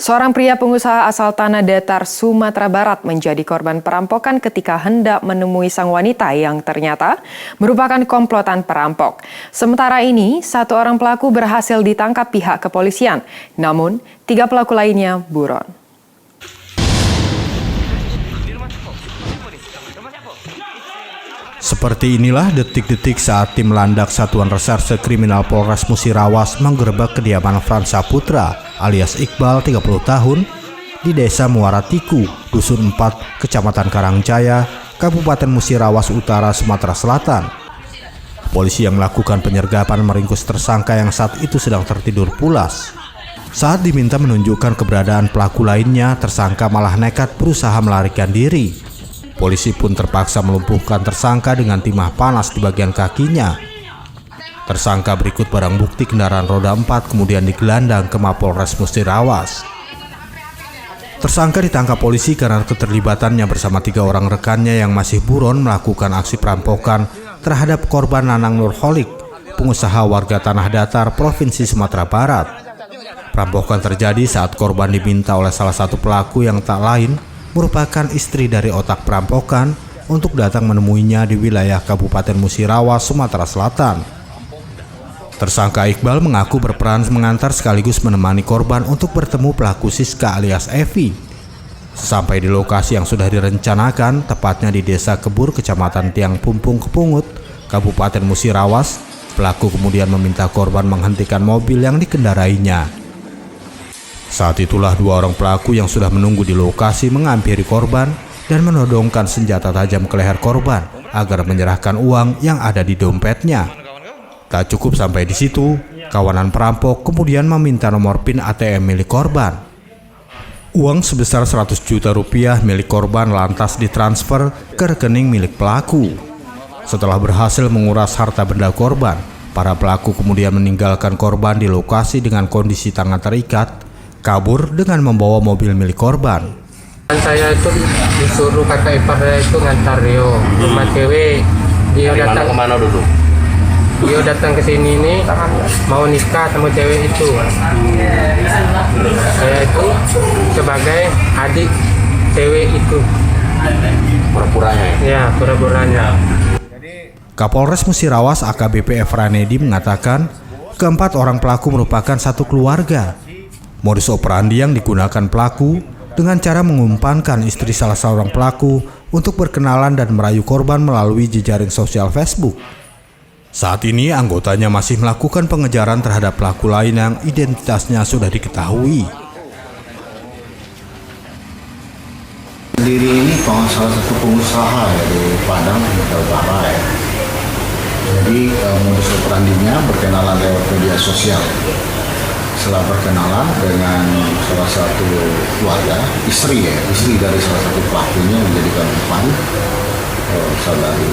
Seorang pria pengusaha asal Tanah Datar, Sumatera Barat menjadi korban perampokan ketika hendak menemui sang wanita yang ternyata merupakan komplotan perampok. Sementara ini, satu orang pelaku berhasil ditangkap pihak kepolisian, namun 3 pelaku lainnya buron. Seperti inilah detik-detik saat tim Landak Satuan Reserse Kriminal Polres Musirawas menggerebek kediaman Frans Saputra alias Iqbal 30 tahun di Desa Muara Tiku, Dusun 4, Kecamatan Karangjaya, Kabupaten Musirawas Utara, Sumatera Selatan. Polisi yang melakukan penyergapan meringkus tersangka yang saat itu sedang tertidur pulas. Saat diminta menunjukkan keberadaan pelaku lainnya, tersangka malah nekat berusaha melarikan diri. Polisi pun terpaksa melumpuhkan tersangka dengan timah panas di bagian kakinya. Tersangka berikut barang bukti kendaraan roda 4 kemudian digelandang ke Mapolres Musirawas. Tersangka ditangkap polisi karena keterlibatannya bersama 3 orang rekannya yang masih buron melakukan aksi perampokan terhadap korban Nanang Nurholik, pengusaha warga Tanah Datar, Provinsi Sumatera Barat. Perampokan terjadi saat korban diminta oleh salah satu pelaku yang tak lain merupakan istri dari otak perampokan untuk datang menemuinya di wilayah Kabupaten Musirawas, Sumatera Selatan. Tersangka Iqbal mengaku berperan mengantar sekaligus menemani korban untuk bertemu pelaku Siska alias Evi. Sesampai di lokasi yang sudah direncanakan, tepatnya di Desa Kebur, Kecamatan Tiang Pumpung Kepungut, Kabupaten Musirawas, pelaku kemudian meminta korban menghentikan mobil yang dikendarainya. Saat itulah 2 orang pelaku yang sudah menunggu di lokasi menghampiri korban dan menodongkan senjata tajam ke leher korban agar menyerahkan uang yang ada di dompetnya. Tak cukup sampai di situ, kawanan perampok kemudian meminta nomor PIN ATM milik korban. Uang sebesar 100 juta rupiah milik korban lantas ditransfer ke rekening milik pelaku. Setelah berhasil menguras harta benda korban, para pelaku kemudian meninggalkan korban di lokasi dengan kondisi tangan terikat, kabur dengan membawa mobil milik korban. Saya itu disuruh kakak ipar saya itu ngantar Rio rumah cewek. Dia datang kemana dulu? Dia datang ke sini nih mau nikah sama cewek itu. Saya itu sebagai adik cewek itu. Pura-puranya ya? Ya, pura-puranya. Kapolres Musirawas AKBP Efranedi mengatakan keempat orang pelaku merupakan satu keluarga. Modus operandi yang digunakan pelaku dengan cara mengumpankan istri salah seorang pelaku untuk berkenalan dan merayu korban melalui jejaring sosial Facebook. Saat ini anggotanya masih melakukan pengejaran terhadap pelaku lain yang identitasnya sudah diketahui. Sendiri ini salah satu pengusaha ya, di Padang, Sumatera Utara ya. Jadi modus operandinya berkenalan lewat media sosial. Setelah berkenalan dengan salah satu keluarga, istri dari salah satu pelakunya menjadikan umpan, saudari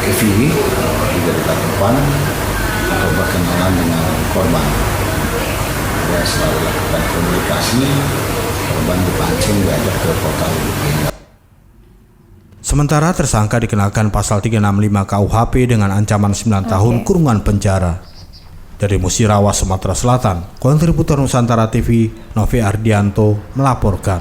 Evi dijadikan umpan untuk berkenalan dengan korban. Ya, setelah dilakukan komunikasi, korban dipancing diajak ke kota Lubuk. Sementara tersangka dikenakan pasal 365 KUHP dengan ancaman 9 tahun kurungan penjara. Dari Musirawas, Sumatera Selatan, kontributor Nusantara TV, Novi Ardianto melaporkan.